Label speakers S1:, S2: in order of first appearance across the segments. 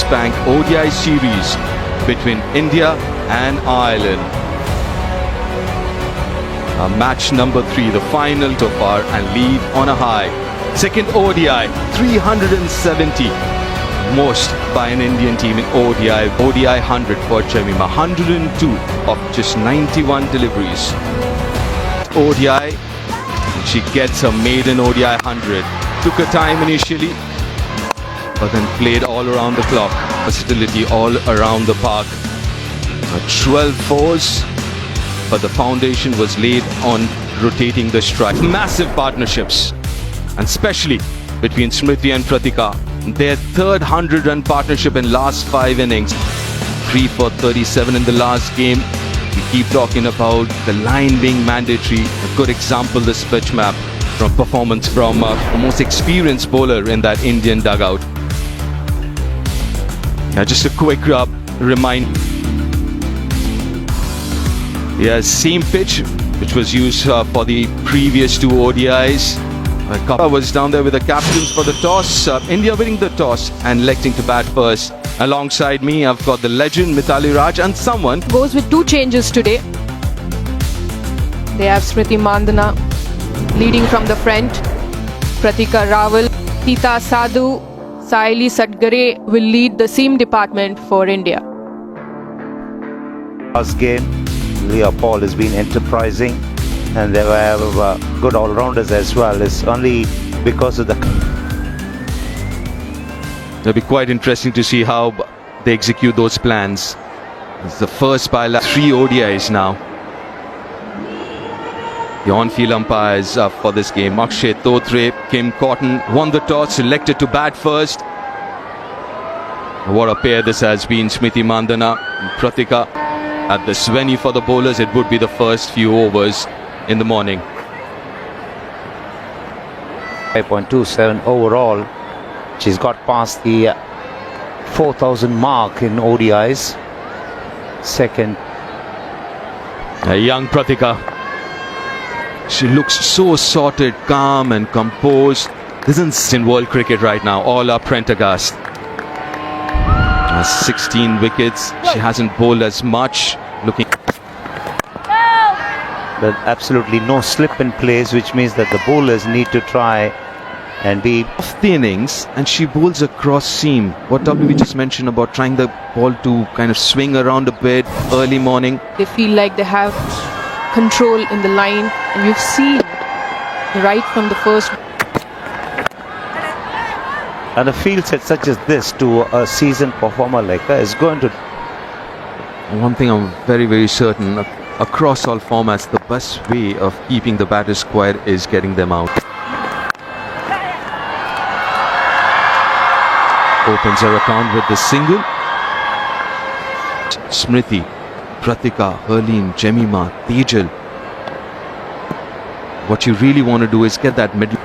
S1: Bank ODI series between India and Ireland. Match number 3, the final so far, and lead on a high. Second ODI, 370. Most by an Indian team in ODI. ODI 100 for Jemimah, 102 of just 91 deliveries. ODI, she gets her maiden ODI 100. Took her time initially, but then played all around the clock. Versatility all around the park. 12 fours, but the foundation was laid on rotating the strike. Massive partnerships, and especially between Smriti and Pratika. Their third 100-run partnership in last 5 innings. 3 for 37 in the last game. We keep talking about the line being mandatory. A good example, this pitch map from performance from the most experienced bowler in that Indian dugout. Now just a quick reminder. Yeah, same pitch which was used for the previous 2 ODIs. Kappa was down there with the captains for the toss. India winning the toss and electing to bat first. Alongside me, I've got the legend Mithali Raj and someone
S2: goes with 2 changes today. They have Simriti Mandana leading from the front. Pratika Rawal, Tita Sadhu, Saili Satgare will lead the seam department for India.
S3: Last game, Leah Paul has been enterprising, and they have good all-rounders as well. It's only because of the...
S1: It'll be quite interesting to see how they execute those plans. It's the first by 3 ODIs now. The on-field umpires for this game, Akshay Totre, Kim Cotton, won the toss, selected to bat first. What a pair this has been, Smriti Mandana and Pratika. At the Svenny for the bowlers, it would be the first few overs in the morning.
S3: 5.27 overall. She's got past the 4,000 mark in ODIs. Second.
S1: A young Pratika. She looks so sorted, calm and composed. This isn't in world cricket right now. All are Prendergast. 16 wickets. She hasn't bowled as much. Looking.
S3: But absolutely no slip in plays, which means that the bowlers need to try and be
S1: off the innings, and she bowls across seam. What WB just mentioned about trying the ball to kind of swing around a bit early morning.
S2: They feel like they have control in the line, and you've seen right from the first.
S3: And a field set such as this to a seasoned performer like her is going to...
S1: One thing I'm very, very certain, across all formats, the best way of keeping the batters quiet is getting them out. Opens her account with the single. Smriti, Pratika, Herleen, Jemimah, Tejal. What you really want to do is get that middle.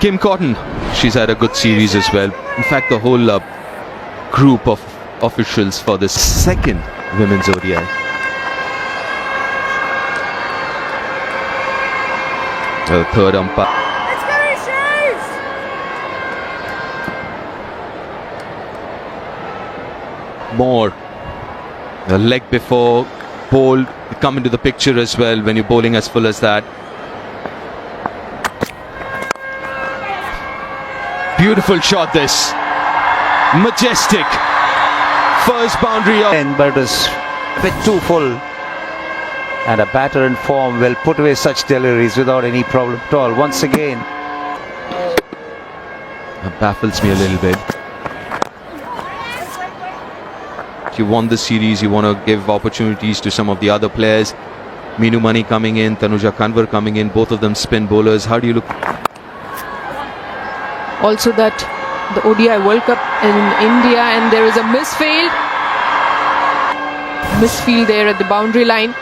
S1: Kim Cotton, she's had a good series as well. In fact, the whole group of officials for the second women's ODI. The third umpire. More. The leg before bowl come into the picture as well when you're bowling as full as that. Beautiful shot this. Majestic. First boundary of...
S3: But it was a bit too full. And a batter in form will put away such deliveries without any problem at all. Once again.
S1: That baffles me a little bit. If you won the series, you want to give opportunities to some of the other players. Meenu Mani coming in, Tanuja Kanwar coming in, both of them spin bowlers. How do you look?
S2: Also that the ODI World Cup in India, and there is a misfield there at the boundary line.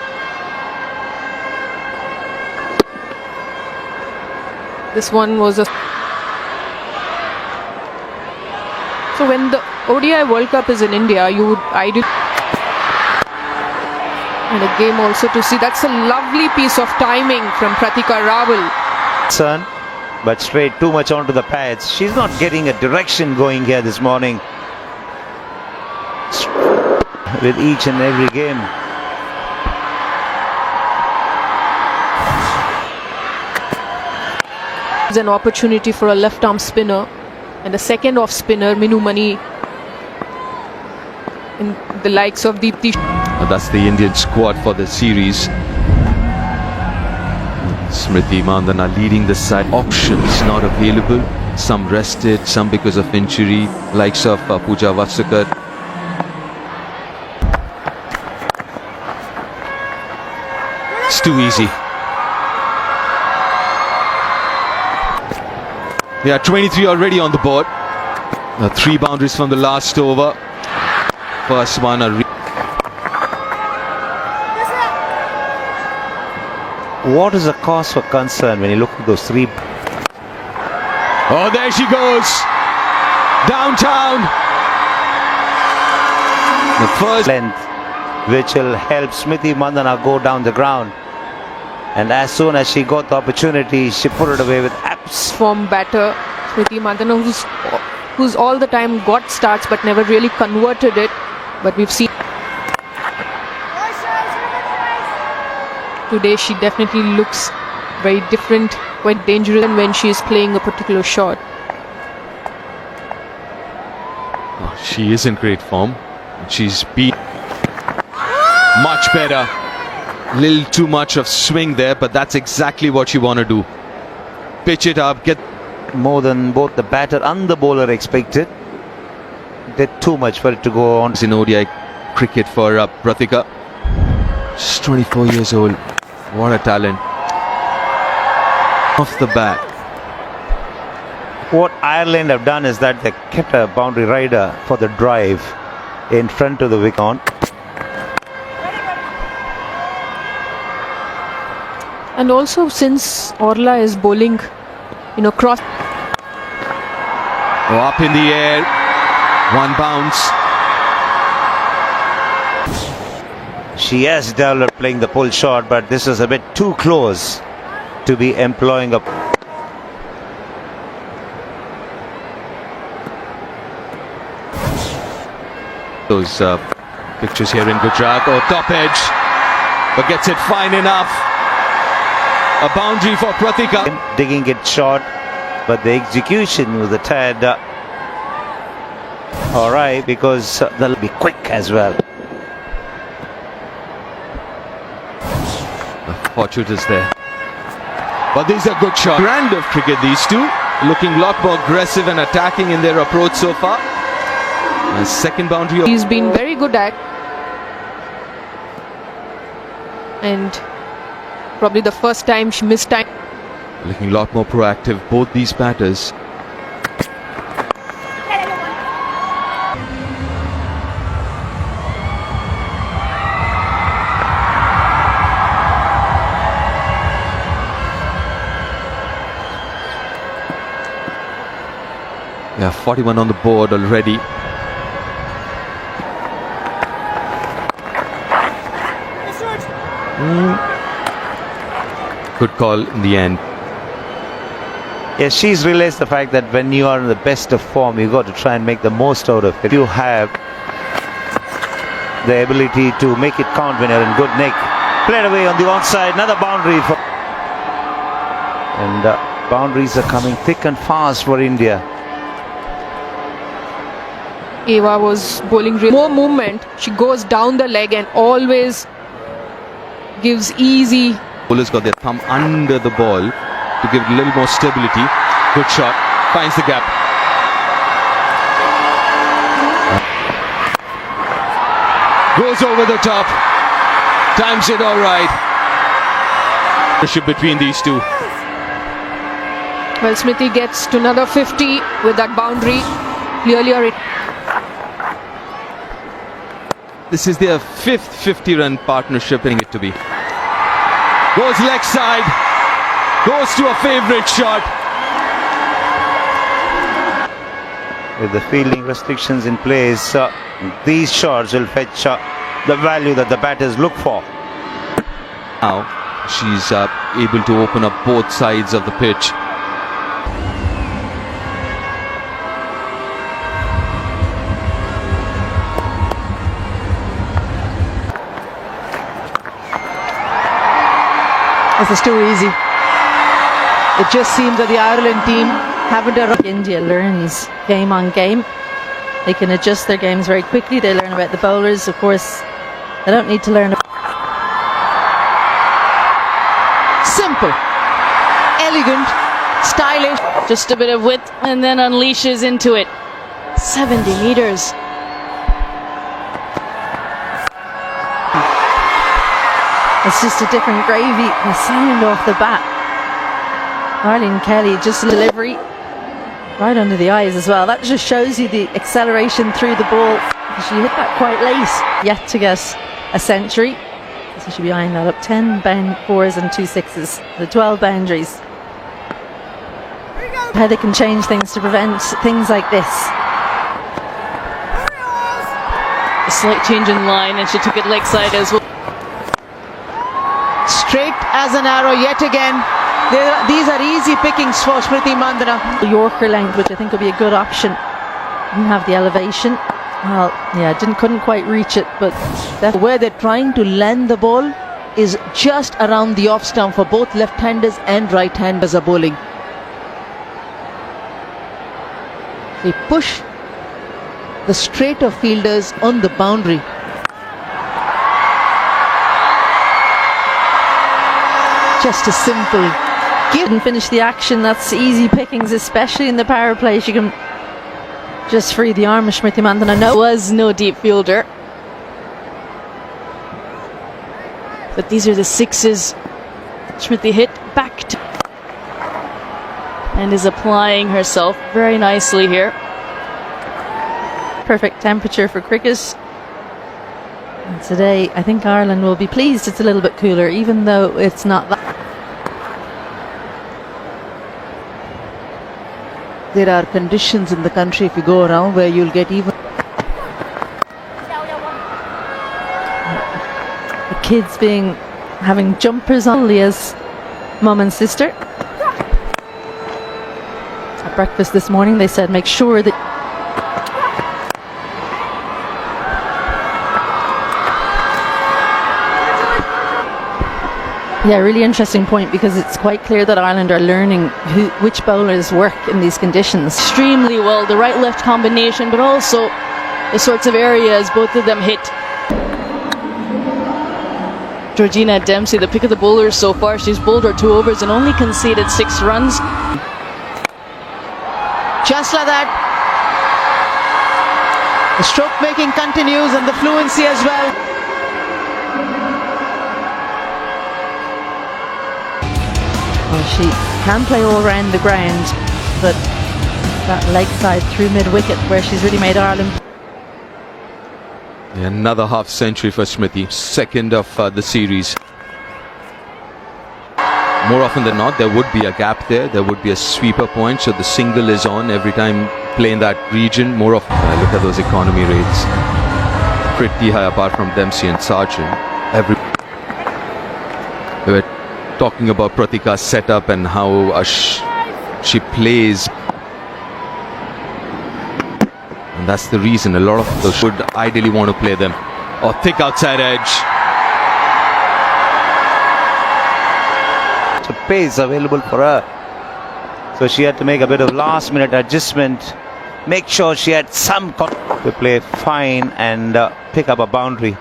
S2: This one was a... So when the ODI World Cup is in India, you would ideally... And a game also to see. That's a lovely piece of timing from Pratika Rawal.
S3: Concern, but straight too much onto the pads. She's not getting a direction going here this morning. With each and every game.
S2: It's an opportunity for a left arm spinner, and a second off spinner, Minu Mani, in the likes of Deepti.
S1: That's the Indian squad for the series. Smriti Mandana leading the side. Options not available. Some rested, some because of injury, likes of Pooja Vatsakar. It's too easy. Yeah, 23 already on the board. 3 boundaries from the last over. First one
S3: What is the cause for concern when you look at those 3?
S1: Oh, there she goes. Downtown. The first
S3: length, which will help Smriti Mandana go down the ground. And as soon as she got the opportunity, she put it away with abs.
S2: Form batter, Smriti Mandana, who's all the time got starts but never really converted it. But we've seen today she definitely looks very different, quite dangerous when she is playing a particular shot.
S1: Oh, she is in great form. She's been much better. Little too much of swing there, but that's exactly what you want to do. Pitch it up, get
S3: More than both the batter and the bowler expected. Did too much for it to go on.
S1: in ODI cricket for Pratika. She's 24 years old. What a talent. Off the bat.
S3: What Ireland have done is that they kept a boundary rider for the drive in front of the wicket.
S2: And also, since Orla is bowling, cross.
S1: Oh, up in the air. One bounce.
S3: She has developed playing the pull shot, but this is a bit too close to be employing a.
S1: Those pictures here in Gujarat. Oh, top edge. But gets it fine enough. A boundary for Pratika.
S3: Digging it short, but the execution was a tad alright, because they'll be quick as well.
S1: The fortune is there. But these are good shots. Brand of cricket, these two. Looking a lot more aggressive and attacking in their approach so far. And second boundary.
S2: He's been very good at. And probably the first time she missed time.
S1: Looking a lot more proactive, both these batters. Yeah, 41 on the board already. Good call in the end.
S3: Yes, she's realized the fact that when you are in the best of form, you got to try and make the most out of it. You have the ability to make it count when you're in good nick. Played away on the onside, another boundary for. And boundaries are coming thick and fast for India.
S2: Eva was bowling more movement. She goes down the leg and always gives easy.
S1: Bowlers got their thumb under the ball to give it a little more stability. Good shot. Finds the gap. Goes over the top. Times it all right. Between these two.
S2: Well, Smriti gets to another 50 with that boundary. Clearly,
S1: This is their 5th 50-run partnership, it to be. Goes leg side. Goes to a favourite shot.
S3: With the fielding restrictions in place, these shots will fetch the value that the batters look for.
S1: Now she's able to open up both sides of the pitch.
S4: This is too easy. It just seems that the Ireland team haven't a...
S5: India learns game on game. They can adjust their games very quickly. They learn about the bowlers. Of course, they don't need to learn.
S4: Simple, elegant, stylish.
S6: Just a bit of width and then unleashes into it. 70 meters.
S5: It's just a different gravy. The sound off the bat. Arlene Kelly, just delivery right under the eyes as well. That just shows you the acceleration through the ball. She hit that quite late. Yet to get a century. So she'll be eyeing that up. 10 fours and 2 sixes. The 12 boundaries. How they can change things to prevent things like this.
S6: A slight change in line and she took it leg side as well.
S4: Straight as an arrow yet again. These are easy pickings for Smriti Mandana.
S5: The Yorker length, which I think will be a good option. Didn't have the elevation. Well, yeah, couldn't quite reach it, but
S4: Where they're trying to land the ball is just around the off stump for both left-handers and right-handers are bowling. They push the straighter fielders on the boundary. Just a simple
S5: didn't finish the action. That's easy pickings, especially in the power play. She can just free the arm of Smriti Mandana. No,
S6: Was no deep fielder. But these are the sixes. Smriti hit back to and is applying herself very nicely here.
S5: perfect temperature for cricket. And today, I think Ireland will be pleased it's a little bit cooler, even though it's not that.
S4: There are conditions in the country if you go around where you'll get even.
S5: The kids having jumpers on Leah's mum and sister. At breakfast this morning they said make sure that really interesting point, because it's quite clear that Ireland are learning which bowlers work in these conditions.
S6: Extremely well, the right-left combination, but also the sorts of areas both of them hit. Georgina Dempsey, the pick of the bowlers so far. She's bowled her 2 overs and only conceded 6 runs.
S4: Just like that. The stroke making continues and the fluency as well.
S5: Well, she can play all around the ground, but that leg side through mid-wicket where she's really made Ireland.
S1: Another half century for Smriti, second of the series. More often than not, there would be a gap there. There would be a sweeper point, so the single is on every time play in that region. More often, look at those economy rates. Pretty high, apart from Dempsey and Sargent. We were talking about Pratika's setup and how she plays. And that's the reason a lot of those should ideally want to play them. Or thick outside edge.
S3: The pace available for her, so she had to make a bit of last minute adjustment, make sure she had some to play fine and pick up a boundary.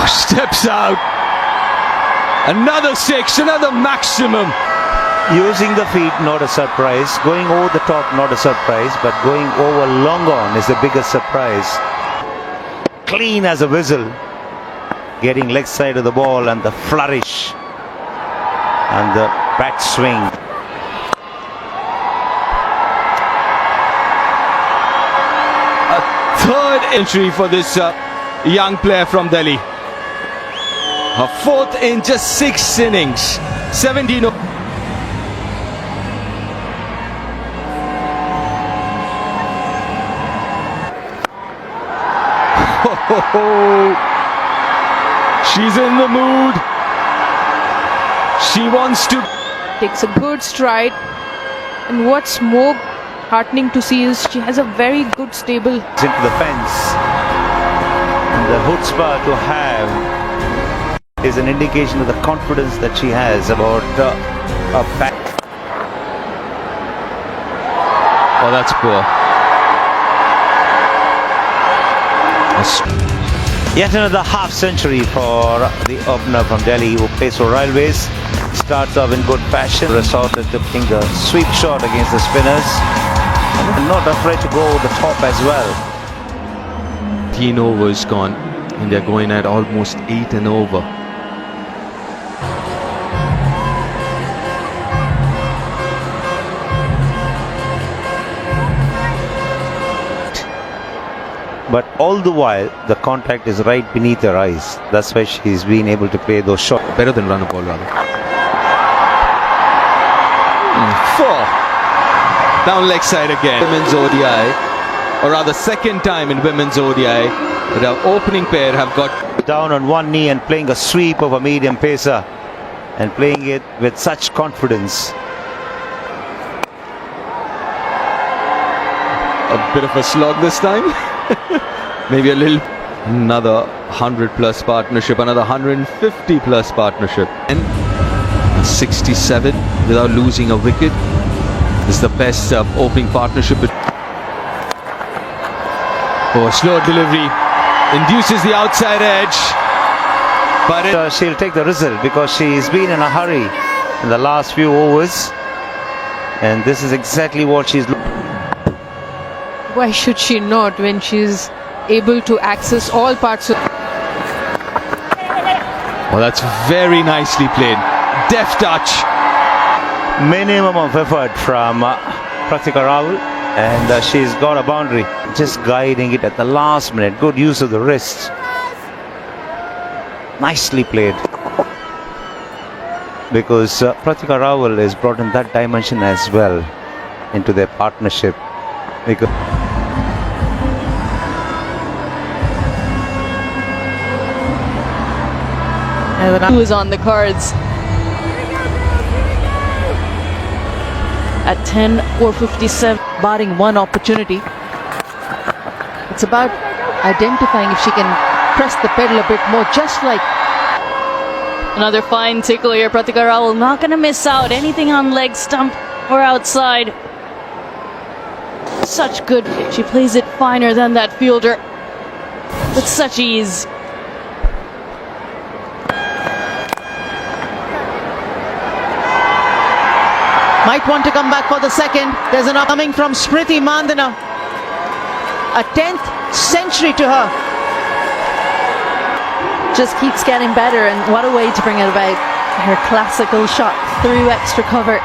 S1: Steps out. Another 6, another maximum.
S3: Using the feet, not a surprise. Going over the top, not a surprise. But going over long on is the biggest surprise. Clean as a whistle. Getting leg side of the ball and the flourish. And the bat swing.
S1: A third entry for this young player from Delhi. Her 4th in just 6 innings. 17. She's in the mood. She wants to.
S2: Takes a good stride. And what's more heartening to see is she has a very good stable.
S3: Into the fence. And the chutzpah to have is an indication of the confidence that she has about her back.
S1: Oh, that's poor.
S3: Yet another half century for the opener from Delhi who plays for Railways. Starts off in good fashion, resorted to playing a sweep shot against the spinners. And not afraid to go over the top as well.
S1: 10 overs gone, and they're going at almost 8 and over.
S3: But all the while, the contact is right beneath her eyes. That's why she's been able to play those shots.
S1: Better than run a ball, rather. 4. Down leg side again. Women's ODI, or rather second time in women's ODI, that our opening pair have got
S3: Down on one knee and playing a sweep of a medium pacer. And playing it with such confidence.
S1: a bit of a slog this time. Maybe a little. Another 100 plus partnership, another 150 plus partnership, and 67 without losing a wicket. This is the best opening partnership. Oh, slow delivery induces the outside edge, but
S3: she'll take the result because she's been in a hurry in the last few overs, and this is exactly what she's looking.
S2: Why should she not when she's able to access all parts of...
S1: Oh, that's very nicely played. Deft touch.
S3: Minimum of effort from Pratika Rawal, and she's got a boundary. Just guiding it at the last minute. Good use of the wrist. Nicely played. Because Pratika Rawal has brought in that dimension as well into their partnership. Because
S6: Who is on the cards at 10 or 57,
S4: barring one opportunity. It's about identifying if she can press the pedal a bit more, just like
S6: another fine tickle here. Pratika Rawal not going to miss out anything on leg stump or outside. Such good, she plays it finer than that fielder with such ease.
S4: might want to come back for the second. There's an coming from Smriti Mandana. A 10th century to her.
S5: Just keeps getting better, and what a way to bring it about. Her classical shot through extra cover.